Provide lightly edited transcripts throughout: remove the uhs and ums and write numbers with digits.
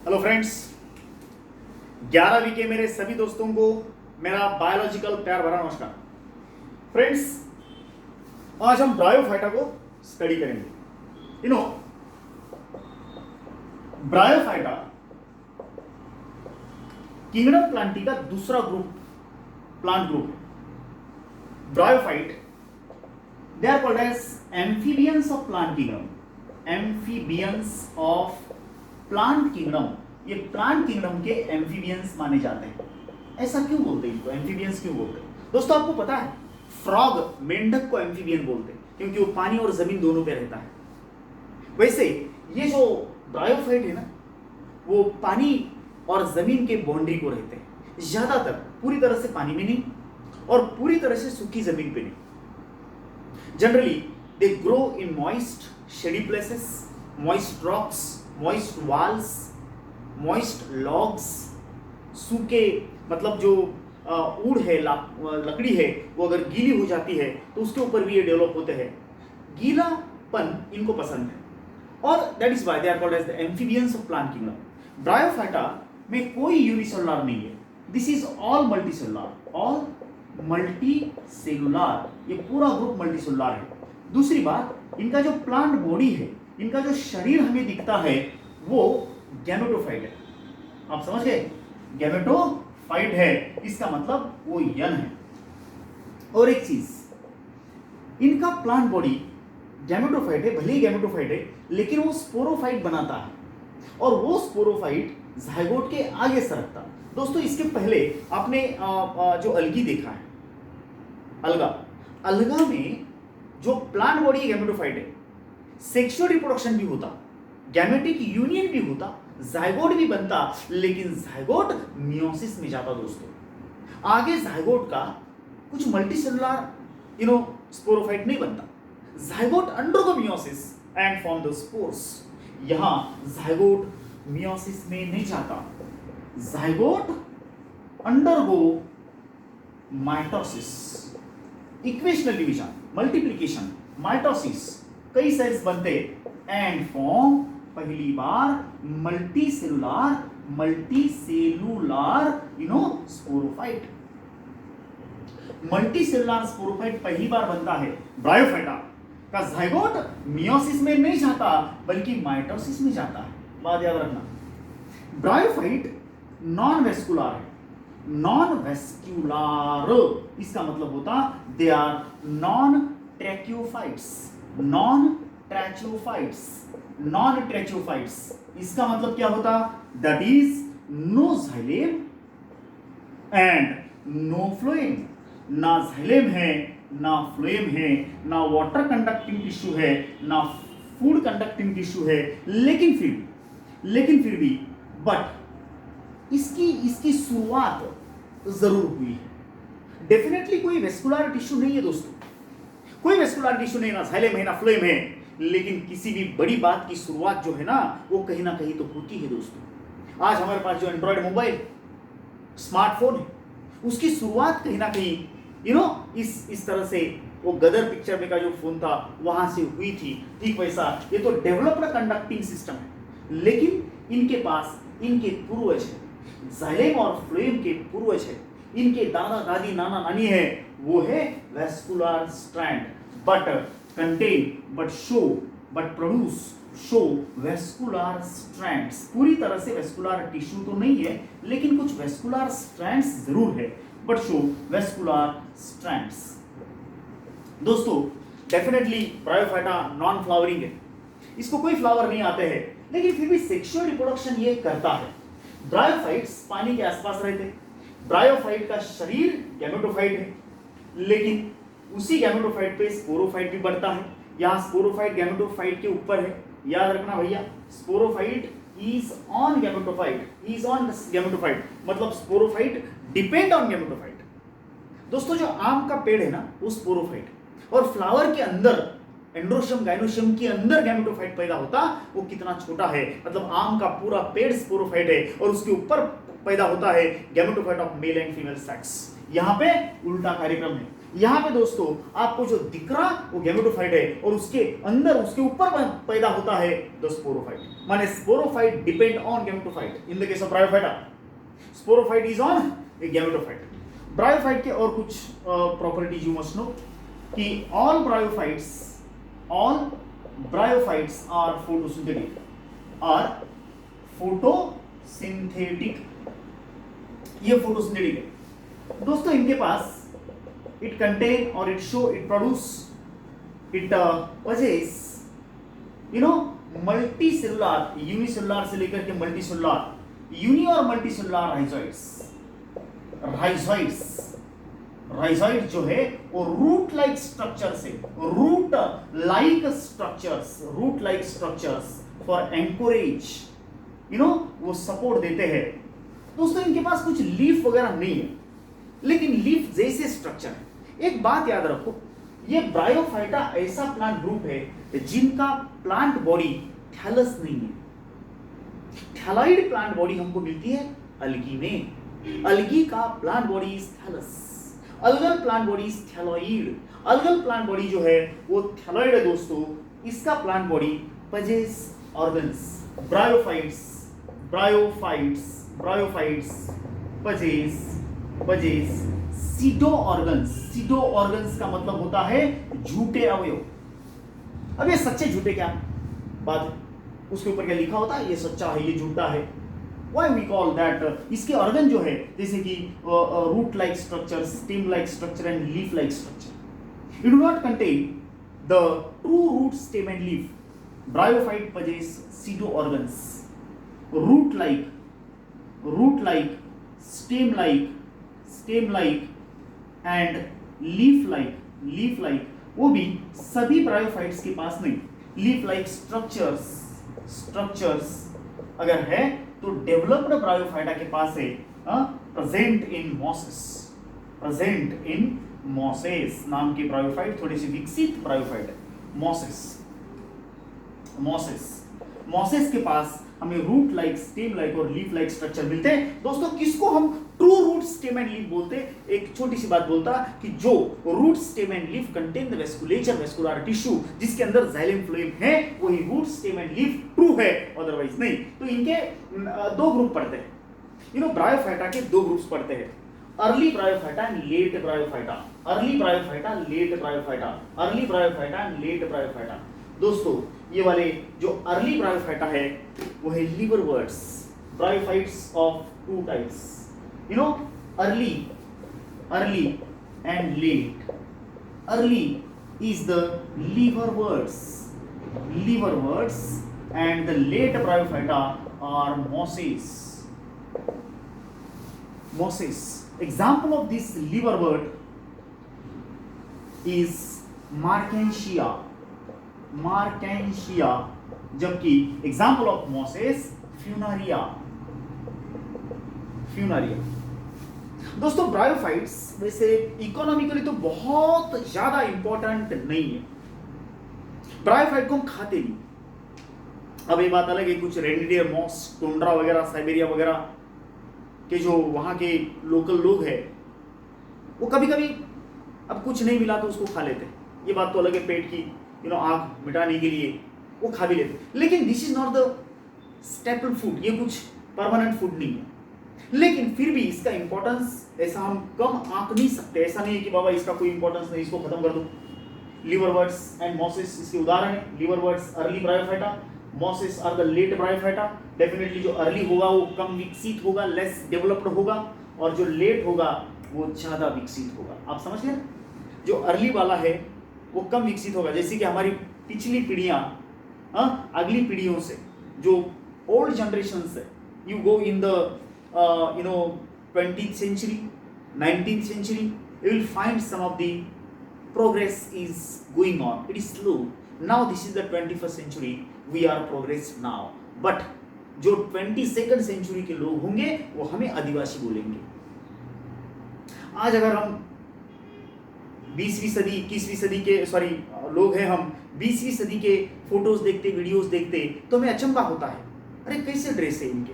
Hello friends, 11वीं के मेरे सभी दोस्तों को मेरा बायोलॉजिकल प्यार भरा नमस्कार। फ्रेंड्स, आज हम ब्रायोफाइटा को स्टडी करेंगे। ब्रायोफाइटा किंगडम प्लांटी का दूसरा प्लांट ग्रुप है। Bryophyte they are called as amphibians of plant kingdom. Amphibians of plant kingdom, ये प्लांट किंगडम के एम्फीबियंस माने जाते हैं। ऐसा क्यों बोलते हैं इनको, एम्फीबियंस क्यों बोलते हैं? दोस्तों, आपको पता है फ्रॉग, मेंढक को एम्फीबियन बोलते हैं क्योंकि वो पानी और जमीन दोनों पे रहता है। वैसे ये जो ब्रायोफाइट है ना, वो पानी और जमीन के बाउंड्री को रहते हैं, ज्यादातर पूरी तरह से पानी में नहीं और पूरी तरह से सूखी जमीन पे नहीं। Generally they grow in moist shady places, moist rocks, moist walls, moist logs. सूखे मतलब जो ऊड है, लकड़ी है, वो अगर गीली हो जाती है तो उसके ऊपर भी ये डेवलप होते हैं। गीलापन इनको पसंद है और that is why they are called as the amphibians of plant kingdom. Bryophyta में कोई यूनिसेलुलर नहीं है, this is all multicellular, all multicellular. ये पूरा ग्रुप मल्टीसेलुलर है। दूसरी बात, इनका जो प्लांट बॉडी है, इनका जो शरीर हमें दिखता है वो गैमेटोफाइट है। आप समझ गए? गैमेटोफाइट है, इसका मतलब वो यन है। और एक चीज, इनका प्लांट बॉडी गैमेटोफाइट है, भले ही गैमेटोफाइट है, लेकिन वो स्पोरोफाइट बनाता है और वो स्पोरोफाइट जाइगोट के आगे सरकता। दोस्तों, इसके पहले आपने जो अलगी देखा है, अलगा में जो प्लांट बॉडी गैमेटोफाइट है, सेक्सुअल रिप्रोडक्शन भी होता, गैमेटिक यूनियन भी होता, जाइगोट भी बनता, लेकिन जाइगोट मियोसिस में जाता। दोस्तों, आगे जाइगोट का कुछ मल्टीसेलुलर स्पोरोफाइट नहीं बनता। Zygote undergo meiosis and form the spores. यहां जाइगोट मियोसिस में नहीं जाता, zygote undergo mitosis, equational division, multiplication, mitosis, कई सेल्स बनते एंड फॉर्म पहली बार मल्टीसेलुलर स्पोरोफाइट। मल्टीसेलुलर स्पोरोफाइट पहली बार बनता है ब्रायोफाइटा का। जाइगोट मियोसिस में नहीं जाता बल्कि माइटोसिस में जाता है। बात याद रखना, ब्रायोफाइट नॉन वेस्कुलर है। नॉन वेस्कुलर इसका मतलब होता they are non tracheophytes. Non tracheophytes इसका मतलब क्या होता? That is no xylem and no phloem. ना जाइलेम है, ना फ्लोएम है, ना वाटर कंडक्टिंग टिश्यू है, ना फूड कंडक्टिंग टिश्यू है, लेकिन फिर भी बट इसकी शुरुआत जरूर हुई है। डेफिनेटली कोई वेस्कुलर टिश्यू नहीं है दोस्तों, कोई वेस्कुलर टिश्यू नहीं, ना जाइलेम है, ना फ्लोएम है, लेकिन किसी भी बड़ी बात की शुरुआत जो है ना, वो कहीं ना कहीं तो होती है। दोस्तों, आज हमारे पास जो एंड्रॉयड मोबाइल, स्मार्टफोन है, उसकी शुरुआत कहीं ना कहीं इस तरह से वो गदर पिक्चर में का जो फोन था वहां से हुई थी। ठीक वैसा ये तो डेवलप्ड कंडक्टिंग सिस्टम है, लेकिन इनके पास इनके पूर्वज है, जाइलेम और फ्लोएम के पूर्वज है, इनके दादा दादी नाना नानी है, वो है vascular strand, but contain but produce show vascular strands. पूरी तरह से वेस्कुलर टिश्यू तो नहीं है, लेकिन कुछ वेस्कुलर स्ट्रैंड्स जरूर है, बट शो वेस्कुलर स्ट्रैंड्स। दोस्तों, डेफिनेटली ब्रायोफाइटा नॉन फ्लावरिंग है, इसको कोई फ्लावर नहीं आते हैं, लेकिन फिर भी सेक्सुअल रिप्रोडक्शन ये करता है। ब्रायोफाइट्स पानी के आसपास रहते। ब्रायोफाइट का शरीर गैमेटोफाइट है, लेकिन उसी गैमेटोफाइट पे स्पोरोफाइट भी बढ़ता है। यहाँ स्पोरोफाइट गैमेटोफाइट के ऊपर है, याद रखना भैया। स्पोरोफाइट इज ऑन गैमेटोफाइट, मतलब स्पोरोफाइट डिपेंड ऑन गैमेटोफाइट। दोस्तों, जो आम का पेड़ है ना, वो स्पोरोफाइट, और फ्लावर के अंदर एंड्रोशियम गाइनोशियम के अंदर गैमेटोफाइट पैदा होता, वो कितना छोटा है, मतलब आम का पूरा पेड़ स्पोरोफाइट है और उसके ऊपर पैदा होता है gametophyte of male and female sex. यहाँ पे उल्टा कार्यक्रम है। यहाँ पे दोस्तों आपको जो दिख रहा वो गैमेटोफाइट है और उसके अंदर उसके ऊपर पैदा होता है द स्पोरोफाइट। माने sporophyte depend on gametophyte. In the case of bryophyta sporophyte is on a gametophyte. Bryophyte के और कुछ प्रॉपर्टीज यू मस्ट नो कि ऑल ब्रायोफाइट्स आर फोटोसिंथेटिक। ये फोटोसिंथेटिक है दोस्तों। इनके पास it contain or it show it produce it possess multicellular unicellular से लेकर के मल्टीसेलुलर यूनि और मल्टीसेलुलर राइजोइड्स जो है वो root like structures for anchorage वो सपोर्ट देते हैं दोस्तों। इनके पास कुछ लीफ वगैरह नहीं है लेकिन लीफ जैसे स्ट्रक्चर है। एक बात याद रखो, ये ब्रायोफाइटा ऐसा प्लांट ग्रुप है जिनका प्लांट बॉडी थैलस नहीं है। थैलॉइड प्लांट बॉडी हमको मिलती है अलगी में। अलगी का plant body is thallus, algal plant body is thalloid. Algal plant body जो है वो थैलॉइड है दोस्तों। इसका plant body possess organs. Bryophytes possess pseudo organs का मतलब होता है झूठे अवयव। अब ये सच्चे झूठे क्या बात है, उसके ऊपर क्या लिखा होता है, ये सच्चा है ये झूठा है। व्हाई वी कॉल दैट, इसके ऑर्गन जो है जैसे कि root like structure, stem like structure and leaf like structure. It do not contain the true root, stem and leaf. Bryophyte possess pseudo organs, root like stem like and leaf like वो भी सभी bryophytes के पास नहीं। Leaf like structures अगर है तो developed bryophyta के पास है। प्रेजेंट इन मॉसेस नाम के ब्रायोफाइट, थोड़ी सी विकसित ब्रायोफाइट है मॉसेस के पास हमें रूट लाइक, स्टेम लाइक और लीफ लाइक स्ट्रक्चर मिलते हैं दोस्तों। किसको हम true root, stem and leaf बोलते हैं। एक छोटी सी बात बोलता कि जो root, stem and leaf contain the vascular tissue, जिसके अंदर जाइलम फ्लोएम है, वही root, stem and leaf true है, अदरवाइज नहीं। तो इनके दो ग्रुप पढ़ते हैं, ब्रायोफाइटा के दो ग्रुप्स पढ़ते हैं, early bryophyta and late bryophyta. दोस्तों ये वाले जो अर्ली ब्रायोफाइटा है वो है liverworts. Bryophytes of two types, early and late. Early is the liverworts and the late bryophyta are mosses. Example of this liverwort is Marchantia, जबकि example of mosses funaria. दोस्तों bryophytes वैसे economically तो बहुत ज्यादा important नहीं है। Bryophyte को हम खाते नहीं। अब ये बात अलग है, कुछ रेनिडियर मॉस, टुंड्रा वगैरह, साइबेरिया वगैरह के जो वहां के लोकल लोग हैं वो कभी कभी अब कुछ नहीं मिला तो उसको खा लेते हैं। ये बात तो अलग है, पेट की आग मिटाने के लिए वो खा भी लेते। लेकिन this is not the staple food, ये कुछ परमानेंट फूड नहीं है। लेकिन फिर भी इसका इंपॉर्टेंस ऐसा हम कम आंक नहीं सकते। ऐसा नहीं है कि बाबा इसका कोई इंपॉर्टेंस नहीं, इसको खत्म कर दो। लिवरवर्ट्स एंड मॉसेस इसके उदाहरण है। Liverworts early bryophyta, mosses are the late bryophyta. Definitely जो अर्ली होगा वो कम विकसित होगा, लेस डेवलप्ड होगा, और जो लेट होगा वो ज्यादा विकसित होगा। आप समझ गए? जो अर्ली वाला है वो कम विकसित होगा, जैसे कि हमारी पिछली पीढ़ियां अगली पीढ़ियों से, जो ओल्ड जनरेशन से, you go in the 20th century, 19th century, you will find some of the progress is going on. It is slow. Now this is the 21st century. We are progressed now. But जो 22nd century के लोग होंगे वो हमें आदिवासी बोलेंगे। आज अगर हम 20वीं सदी 21वीं सदी के लोग हैं, हम 20वीं सदी के फोटोज देखते, वीडियोस देखते तो हमें अचंभा होता है। अरे कैसे ड्रेस है इनके,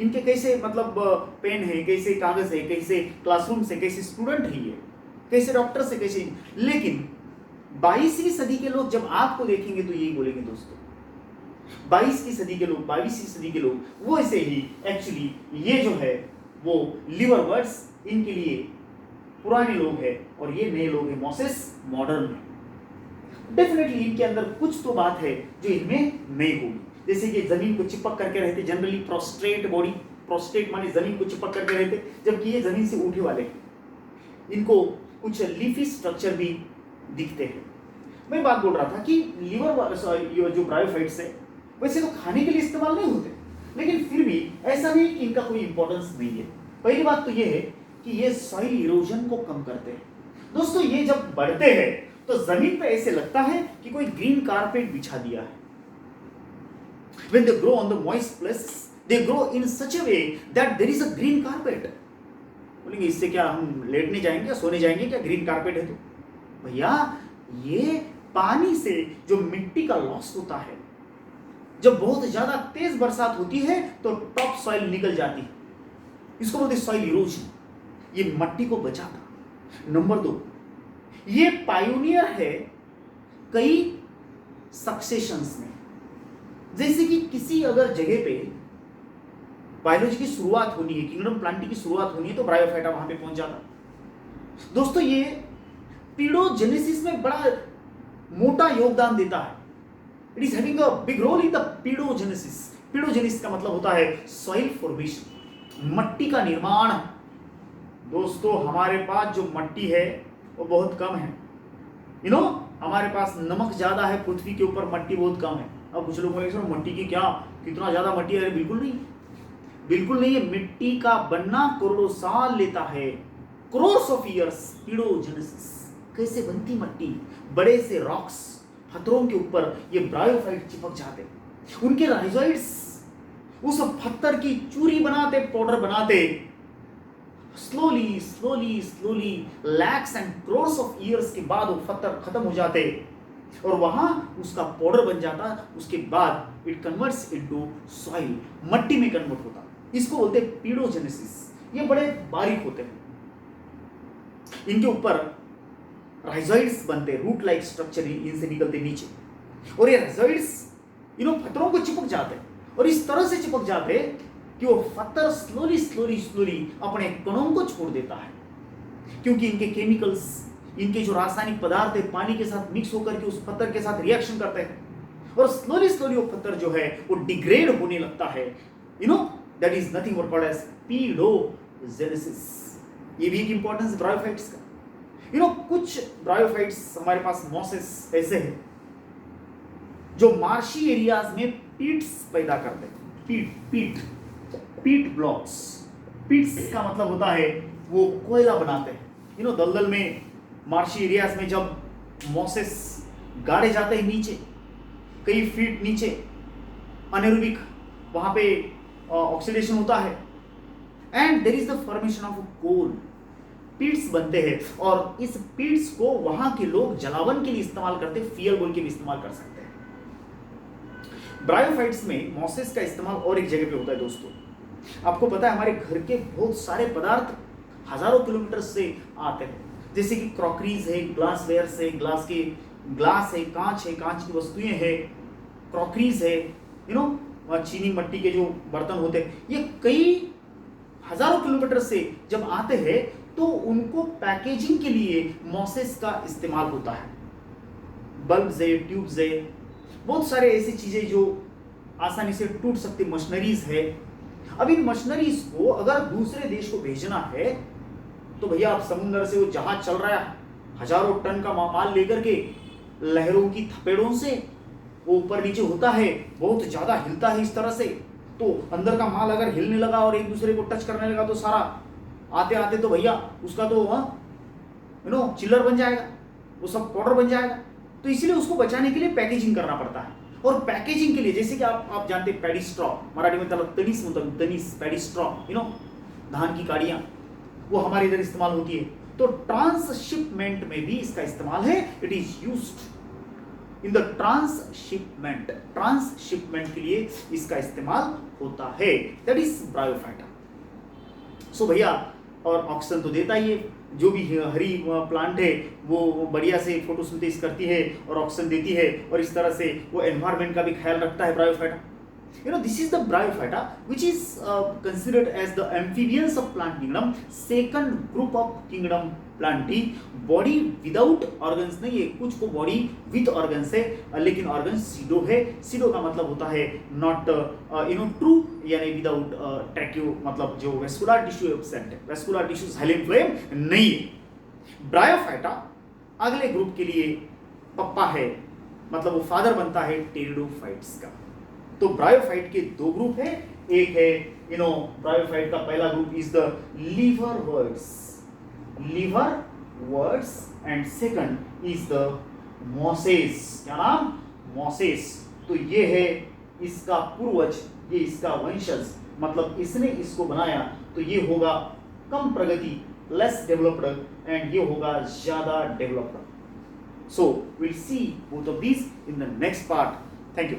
इनके कैसे मतलब पेन है, कैसे कागज है, कैसे क्लासरूम से, कैसे स्टूडेंट है ये। कैसे डॉक्टर से कैसे, लेकिन 22वीं सदी के लोग जब आपको देखेंगे तो यही बोलेंगे दोस्तों, 22वीं सदी के लोग वो ऐसे ही एक्चुअली ये जो है वो लिवर वर्ड्स इनके लिए पुराने लोग हैं और ये नए लोग हैं, मोसेस मॉडर्न है। डेफिनेटली इनके अंदर कुछ तो बात है जो इनमें नहीं होगी, जैसे कि जमीन को चिपक करके रहते, जनरली प्रोस्ट्रेट बॉडी, प्रोस्ट्रेट माने जमीन को चिपक करके रहते, जबकि ये जमीन से उठे वाले, इनको कुछ लीफी स्ट्रक्चर भी दिखते हैं। मैं बात बोल रहा था कि लिवर जो ब्रायोफाइट्स है वैसे तो खाने के लिए इस्तेमाल नहीं होते, लेकिन फिर भी ऐसा नहीं कि इनका कोई इंपॉर्टेंस नहीं है। पहली बात तो ये है कि ये सॉइल इरोजन को कम करते हैं दोस्तों। ये जब बढ़ते हैं तो जमीन पे ऐसे लगता है कि कोई ग्रीन कारपेट बिछा दिया है। When they grow on the moist places, they grow in such a way that there is a green carpet. बोलेंगे इससे क्या हम लेटने जाएंगे, सोने जाएंगे क्या, ग्रीन कारपेट है तो? भैया ये पानी से जो मिट्टी का लॉस होता है, जब बहुत ज्यादा तेज बरसात होती है तो टॉप सॉइल निकल जाती है, इसको बोलते हैं सॉइल इरोजन। ये मिट्टी को बचाता। नंबर 2, ये पायोनियर है कई सक्सेशंस में। जैसे कि किसी अगर जगह पे बायोलॉजी की शुरुआत होनी है, किंगडम प्लांटी की शुरुआत होनी है, तो ब्रायोफाइटा वहां पे पहुंच जाता। दोस्तों ये पीडोजेनेसिस में बड़ा मोटा योगदान देता है। It is having a big role in the pedogenesis. Pedogenesis का मतलब होता है सॉइल फॉर्मेशन, मट्टी का निर्माण। दोस्तों हमारे पास जो मट्टी है वो बहुत कम है, हमारे पास नमक ज्यादा है पृथ्वी के ऊपर, मट्टी बहुत कम है। अब कुछ लोग बोलेंगे सर मट्टी की क्या, कितना ज्यादा मट्टी है? बिल्कुल नहीं, बिल्कुल नहीं है। मिट्टी का बनना करोड़ों साल लेता है, करोड्स ऑफ इयर्स। पीडोजेनेसिस कैसे बनती मट्टी? बड़े से रॉक्स, पत्थरों के ऊपर ये ब्रायोफाइट चिपक जाते, उनके राइजोइड्स उस पत्थर की चूरी बनाते, पाउडर बनाते, slowly lakhs and crores of years के बाद वो पत्थर खत्म हो जाते और वहां उसका पाउडर बन जाता। उसके बाद इट कन्वर्ट्स इनटू सॉइल, मट्टी में कन्वर्ट होता। इसको बोलते हैं पीडोजेनेसिस। ये बड़े बारीक होते हैं, इनके ऊपर राइजोइड्स बनते, रूट लाइक स्ट्रक्चर इनसे निकलते नीचे, और ये राइजोइड्स पत्थरों को चिपक जाते और इस तरह से चिपक जाते कि वो पत्थर स्लोली अपने कणों को छोड़ देता है, क्योंकि इनके केमिकल्स, इनके जो रासायनिक पदार्थ है पानी के साथ मिक्स होकर के उस पत्थर के साथ रिएक्शन करते हैं और स्लोली वो पत्थर जो है वो डिग्रेड होने लगता है। That is nothing but called as pedogenesis. ये भी एक इंपॉर्टेंस ब्रायोफाइट्स का। कुछ ब्रायोफाइट्स हमारे पास मोसेस ऐसे हैं जो मार्शी एरियाज में पीट्स पैदा करते हैं। पीट ब्लॉक्स। पीट्स का मतलब होता है वो कोयला बनाते हैं। दलदल में, मार्शी एरियाज में जब मोसेस गाड़े जाते हैं नीचे, कई फीट नीचे, अनेरोबिक वहां पे ऑक्सीडेशन होता है and there is the formation of coal. Peats बनते हैं और इस पीट्स को वहां के लोग जलावन के लिए इस्तेमाल करते हैं, फ्यूल बोल के भी इस्तेमाल कर सकते हैं। ब्रायोफाइट्स में मोसेस का इस्तेमाल और एक जगह पे होता है दोस्तों। आपको पता है हमारे घर के बहुत सारे पदार्थ हजारों किलोमीटर से आते हैं, जैसे कि क्रॉकरीज है, ग्लासवेयर्स है, ग्लास है, कांच की वस्तुएं हैं, क्रॉकरीज है, चीनी मिट्टी के जो बर्तन होते हैं, ये कई हजारों किलोमीटर से जब आते हैं तो उनको पैकेजिंग के लिए मोसेस का इस्तेमाल होता है। बल्ब्स है, ट्यूब्स है, बहुत सारे ऐसी चीजें जो आसानी से टूट सकती मशीनरीज है। अब इन मशीनरीज को अगर दूसरे देश को भेजना है तो भैया आप समुद्र से, वो जहाज चल रहा है हजारों टन का माल लेकर के, लहरों की थपेड़ों से वो ऊपर नीचे होता है, बहुत ज्यादा हिलता है इस तरह से, तो अंदर का माल अगर हिलने लगा और एक दूसरे को टच करने लगा तो सारा आते आते तो भैया उसका तो चिल्लर बन जाएगा, वो सब पाउडर बन जाएगा। तो इसलिए उसको बचाने के लिए पैकेजिंग करना पड़ता है। और पैकेजिंग के लिए जैसे कि आप जानते हैं पैडी स्ट्रॉ, मराठी में तनीस मतलब तनीस, पैडी स्ट्रॉ, धान की काड़ियां, वो हमारे इधर इस्तेमाल होती है। तो ट्रांसशिपमेंट में भी इसका इस्तेमाल है। It is used in the transshipment. Transshipment के लिए इसका इस्तेमाल होता है, दैट इज ब्रायोफाइटा। सो भैया और ऑक्सीजन तो देता ही है, जो भी हरी प्लांट है वो बढ़िया से फोटोसिंथेसिस करती है और ऑक्सीजन देती है, और इस तरह से वो एनवायरनमेंट का भी ख्याल रखता है bryophyta. this is the bryophyta which is considered as the amphibians of plant kingdom, second group of kingdom plantae। Body without organs नहीं है, कुछ को बॉडी विथ ऑर्गन्स है, लेकिन ऑर्गन सीडो है। सीडो का मतलब होता है नॉट ट्रू, यानी विदाउट ट्रैक्यू, मतलब जो वेस्कुलर टिश्यू एब्सेंट है, वेस्कुलर टिश्यू xylem फ्लोएम नहीं है। ब्रायोफाइटा अगले ग्रुप के लिए पप्पा है, मतलब वो फादर बनता है टेरिडोफाइट्स का। तो ब्रायोफाइट के दो ग्रुप है, एक है ब्रायोफाइट का पहला group is the liverworts and second is the mosses. क्या नाम? मॉसेस। तो ये है इसका पूर्वज, ये इसका वंशज, मतलब इसने इसको बनाया, तो ये होगा कम प्रगति, लेस डेवलप्ड, एंड ये होगा ज्यादा developed. So will C both of these in the next part. Thank you.